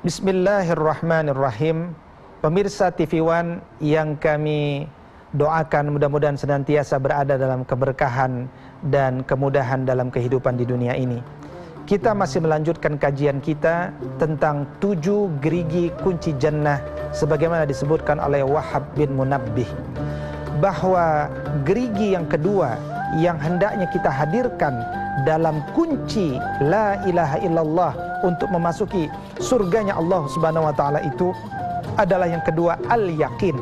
Bismillahirrahmanirrahim. Pemirsa TV One yang kami doakan mudah-mudahan senantiasa berada dalam keberkahan dan kemudahan dalam kehidupan di dunia ini. Kita masih melanjutkan kajian kita tentang 7 gerigi kunci jannah sebagaimana disebutkan oleh Wahab bin Munabbih, bahwa gerigi yang kedua yang hendaknya kita hadirkan dalam kunci la ilaha illallah untuk memasuki surganya Allah Subhanahu wa taala itu adalah yang kedua al-yakin.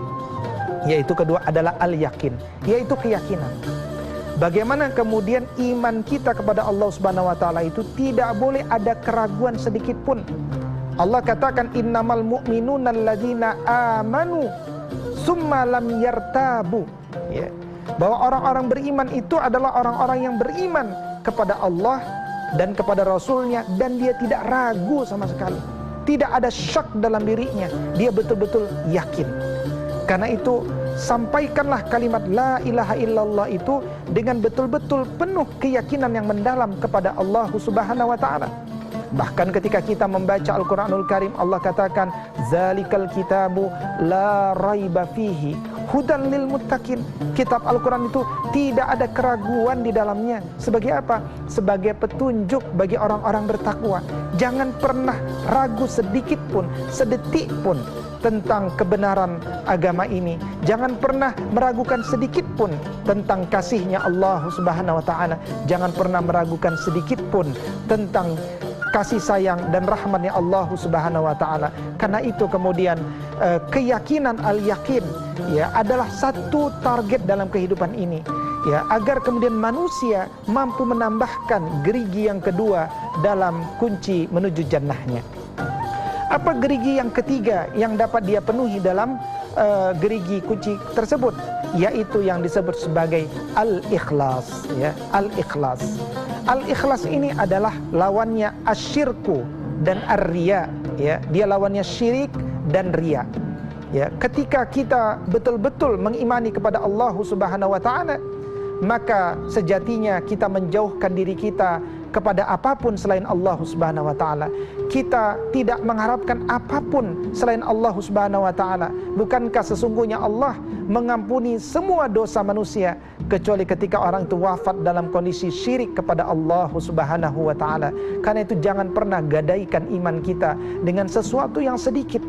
Yaitu kedua adalah al-yakin, yaitu keyakinan. Bagaimana kemudian iman kita kepada Allah Subhanahu wa taala itu tidak boleh ada keraguan sedikit pun. Allah katakan innamal mu'minuna alladzina amanu summa lam yartabu, ya. Bahwa orang-orang beriman itu adalah orang-orang yang beriman kepada Allah dan kepada Rasulnya, dan dia tidak ragu sama sekali, tidak ada syak dalam dirinya, dia betul-betul yakin. Karena itu sampaikanlah kalimat la ilaha illallah itu dengan betul-betul penuh keyakinan yang mendalam kepada Allah Subhanahu wa taala. Bahkan ketika kita membaca Al-Quranul Karim, Allah katakan zalikal kitabu la raiba fihi hudan lil muttaqin. Kitab Al-Quran itu tidak ada keraguan di dalamnya. Sebagai apa? Sebagai petunjuk bagi orang-orang bertakwa. Jangan pernah ragu sedikit pun, sedetik pun tentang kebenaran agama ini. Jangan pernah meragukan sedikit pun tentang kasihnya Allah Subhanahu wa taala. Jangan pernah meragukan sedikit pun tentang kasih sayang dan rahmatnya Allah Subhanahu wa taala. Karena itu kemudian keyakinan al-yakin, ya, adalah satu target dalam kehidupan ini, ya, agar kemudian manusia mampu menambahkan gerigi yang kedua dalam kunci menuju jannahnya. Apa gerigi yang ketiga yang dapat dia penuhi dalam gerigi kunci tersebut? Yaitu yang disebut sebagai al-ikhlas, ya, al-ikhlas. Al-ikhlas ini adalah lawannya asyirku dan ar-riya, ya. Dia lawannya syirik dan riya. Ya, ketika kita betul-betul mengimani kepada Allah Subhanahu wa taala, maka sejatinya kita menjauhkan diri kita kepada apapun selain Allah Subhanahu wa taala. Kita tidak mengharapkan apapun selain Allah Subhanahu wa taala. Bukankah sesungguhnya Allah mengampuni semua dosa manusia kecuali ketika orang itu wafat dalam kondisi syirik kepada Allah Subhanahu wa taala. Karena itu jangan pernah gadaikan iman kita dengan sesuatu yang sedikit.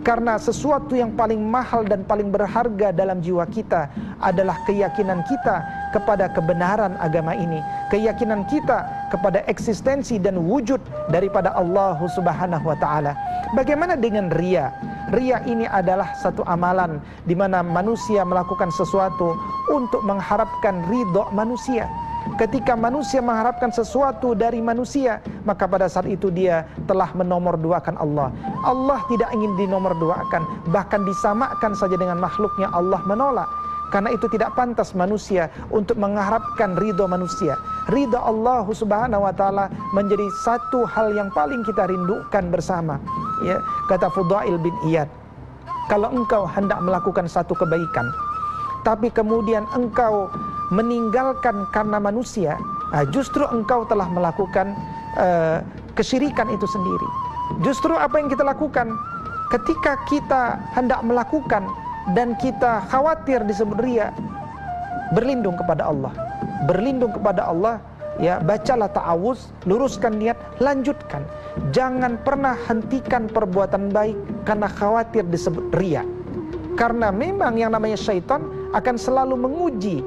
Karena sesuatu yang paling mahal dan paling berharga dalam jiwa kita adalah keyakinan kita kepada kebenaran agama ini, keyakinan kita kepada eksistensi dan wujud daripada Allah Subhanahu wa taala. Bagaimana dengan riya? Riya ini adalah satu amalan di mana manusia melakukan sesuatu untuk mengharapkan ridho manusia. Ketika manusia mengharapkan sesuatu dari manusia, maka pada saat itu dia telah menomorduakan Allah. Allah tidak ingin dinomorduakan, bahkan disamakan saja dengan makhluknya, Allah menolak. Karena itu tidak pantas manusia untuk mengharapkan ridho manusia. Ridho Allah Subhanahu wa taala menjadi satu hal yang paling kita rindukan bersama. Ya, kata Fudail bin Iyad, kalau engkau hendak melakukan satu kebaikan, tapi kemudian engkau meninggalkan karena manusia, justru engkau telah melakukan kesyirikan itu sendiri. Justru apa yang kita lakukan ketika kita hendak melakukan dan kita khawatir disebut riya, berlindung kepada Allah. Berlindung kepada Allah, ya, bacalah ta'awuz, luruskan niat, lanjutkan. Jangan pernah hentikan perbuatan baik karena khawatir disebut riya. Karena memang yang namanya syaitan akan selalu menguji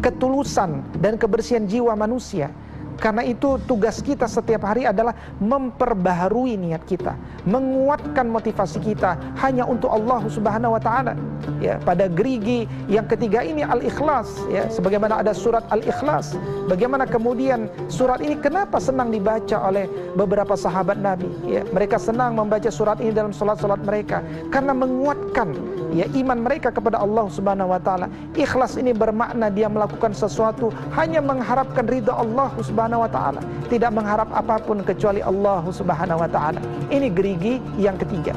ketulusan dan kebersihan jiwa manusia. Karena itu tugas kita setiap hari adalah memperbaharui niat kita, menguatkan motivasi kita hanya untuk Allah Subhanahu wa taala. Ya, pada gerigi yang ketiga ini al-ikhlas, ya, sebagaimana ada surat al-ikhlas. Bagaimana kemudian surat ini kenapa senang dibaca oleh beberapa sahabat Nabi, ya? Mereka senang membaca surat ini dalam salat-salat mereka karena menguatkan, ya, iman mereka kepada Allah Subhanahu wa taala. Ikhlas ini bermakna dia melakukan sesuatu hanya mengharapkan ridha Allah Subhanahu wa taala, tidak mengharap apapun kecuali Allah Subhanahu wa taala. Ini gerigi yang ketiga.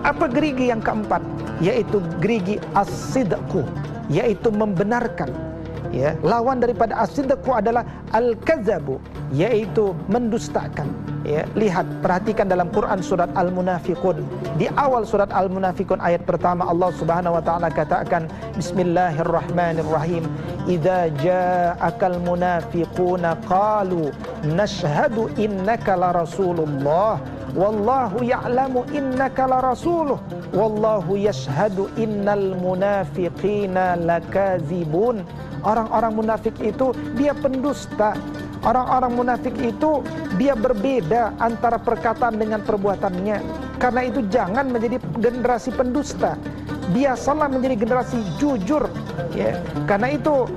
Apa gerigi yang keempat? Yaitu gerigi as-sidqu, yaitu membenarkan. Ya, lawan daripada as-sidqu adalah al-kadzabu, yaitu mendustakan. Ya, lihat, perhatikan dalam Quran surat Al-Munafiqun. Di awal surat Al-Munafiqun ayat pertama Allah Subhanahu wa taala katakan, Bismillahirrahmanirrahim. Idza ja'akal munafiquna qalu nashhadu innaka la rasulullah wallahu ya'lamu innaka la rasuluh wallahu yashhadu innal munafiqina lakadzibun. Orang-orang munafik itu dia pendusta. Orang-orang munafik itu dia berbeda antara perkataan dengan perbuatannya. Karena itu jangan menjadi generasi pendusta. Biasalah menjadi generasi jujur, ya. Karena itu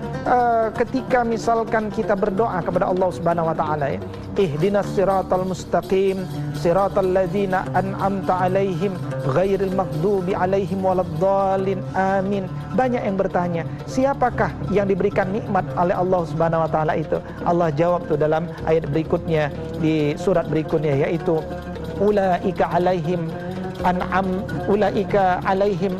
ketika misalkan kita berdoa kepada Allah Subhanahu wa taala, ya, ihdinas siratal mustaqim siratal ladzina an'amta alaihim ghairil maghdubi alaihim waladdallin amin. Banyak yang bertanya, siapakah yang diberikan nikmat oleh Allah Subhanahu wa taala itu? Allah jawab tuh dalam ayat berikutnya, di surat berikutnya, yaitu ulaika alaihim an'am ulaika alaihim,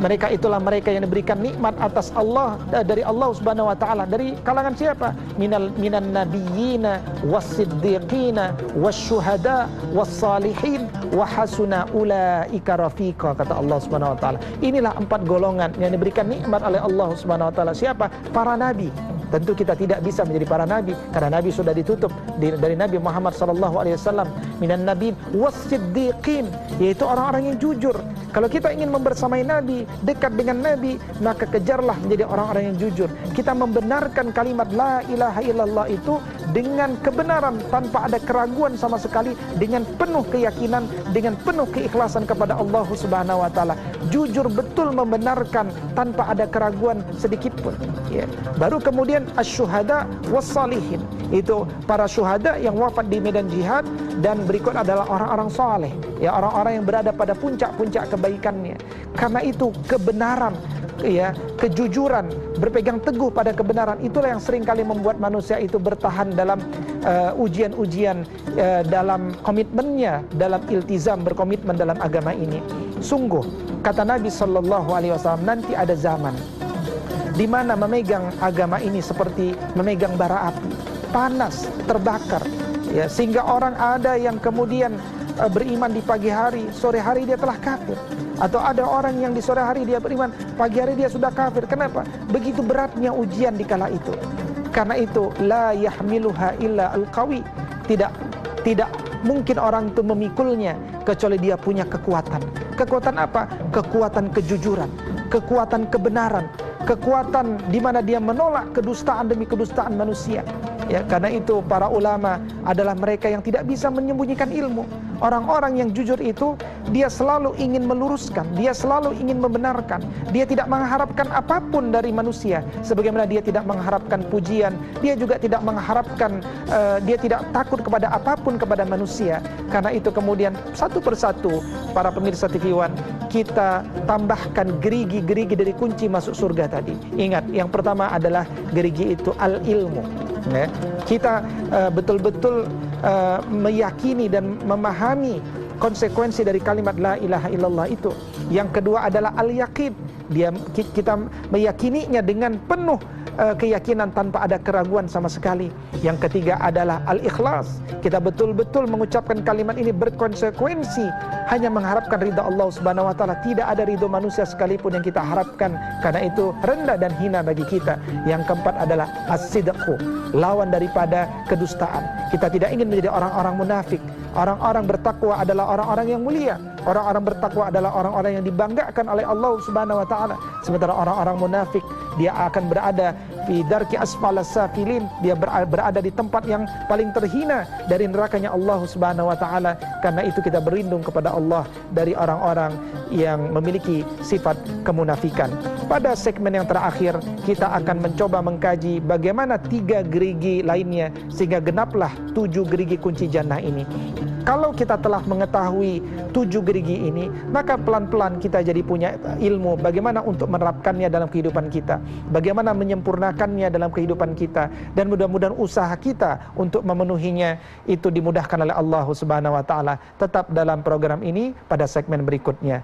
mereka itulah mereka yang diberikan nikmat atas Allah, dari Allah Subhanahu wa taala. Dari kalangan siapa? Minan nabiyyina was-siddiqina wasyuhada was-salihin wa hasuna ulaika rafiqa, kata Allah Subhanahu wa taala. Inilah 4 golongan yang diberikan nikmat oleh Allah Subhanahu wa taala. Siapa? Para nabi. Tentu kita tidak bisa menjadi para nabi karena nabi sudah ditutup dari Nabi Muhammad SAW. Minan nabiin was-siddiqin, yaitu orang-orang yang jujur. Kalau kita ingin membersamai nabi, dekat dengan nabi, maka kejarlah menjadi orang-orang yang jujur. Kita membenarkan kalimat la ilaha illallah itu dengan kebenaran tanpa ada keraguan sama sekali, dengan penuh keyakinan, dengan penuh keikhlasan kepada Allah Subhanahu wa taala. Jujur betul membenarkan tanpa ada keraguan sedikit pun, ya. Baru kemudian asyuhada wassalihin, itu para syuhada yang wafat di medan jihad, dan berikut adalah orang-orang saleh, ya, orang-orang yang berada pada puncak-puncak kebaikannya. Karena itu kebenaran, ya, kejujuran, berpegang teguh pada kebenaran, itulah yang seringkali membuat manusia itu bertahan dalam ujian-ujian, dalam komitmennya, dalam iltizam, berkomitmen dalam agama ini. Sungguh, kata Nabi SAW, nanti ada zaman di mana memegang agama ini seperti memegang bara api, panas, terbakar, ya, sehingga orang ada yang kemudian beriman di pagi hari, sore hari dia telah kafir. Atau ada orang yang di sore hari dia beriman, pagi hari dia sudah kafir. Kenapa? Begitu beratnya ujian di kala itu. Karena itu la yahmiluha illa al-qawi. Tidak mungkin orang itu memikulnya kecuali dia punya kekuatan. Kekuatan apa? Kekuatan kejujuran, kekuatan kebenaran, kekuatan di mana dia menolak kedustaan demi kedustaan manusia. Ya, karena itu para ulama adalah mereka yang tidak bisa menyembunyikan ilmu. Orang-orang yang jujur itu dia selalu ingin meluruskan, dia selalu ingin membenarkan. Dia tidak mengharapkan apapun dari manusia, sebagaimana dia tidak mengharapkan pujian. Dia juga tidak mengharapkan, dia tidak takut kepada apapun kepada manusia. Karena itu kemudian satu persatu para pemirsa TV One, kita tambahkan gerigi-gerigi dari kunci masuk surga tadi. Ingat, yang pertama adalah gerigi itu al-ilmu. Ya, kita betul-betul meyakini dan memahami konsekuensi dari kalimat la ilaha illallah itu. Yang kedua adalah al-yaqin. Kita meyakininya dengan penuh keyakinan tanpa ada keraguan sama sekali. Yang ketiga adalah al-ikhlas. Kita betul-betul mengucapkan kalimat ini berkonsekuensi, hanya mengharapkan ridha Allah Subhanahu wa taala, tidak ada ridha manusia sekalipun yang kita harapkan, karena itu rendah dan hina bagi kita. Yang keempat adalah as-sidqu, lawan daripada kedustaan. Kita tidak ingin menjadi orang-orang munafik. Orang-orang bertakwa adalah orang-orang yang mulia. Orang-orang bertakwa adalah orang-orang yang dibanggakan oleh Allah Subhanahu wa taala. Sementara orang-orang munafik, dia akan berada fi darki asfalas safilin, dia berada di tempat yang paling terhina dari nerakanya Allah Subhanahu wa taala. Karena itu kita berlindung kepada Allah dari orang-orang yang memiliki sifat kemunafikan. Pada segmen yang terakhir kita akan mencoba mengkaji bagaimana 3 gerigi lainnya sehingga genaplah 7 gerigi kunci jannah ini. Kalau kita telah mengetahui 7 gerigi ini, maka pelan-pelan kita jadi punya ilmu bagaimana untuk menerapkannya dalam kehidupan kita, bagaimana menyempurnakannya dalam kehidupan kita, dan mudah-mudahan usaha kita untuk memenuhinya itu dimudahkan oleh Allah Subhanahu wa taala. Tetap dalam program ini pada segmen berikutnya.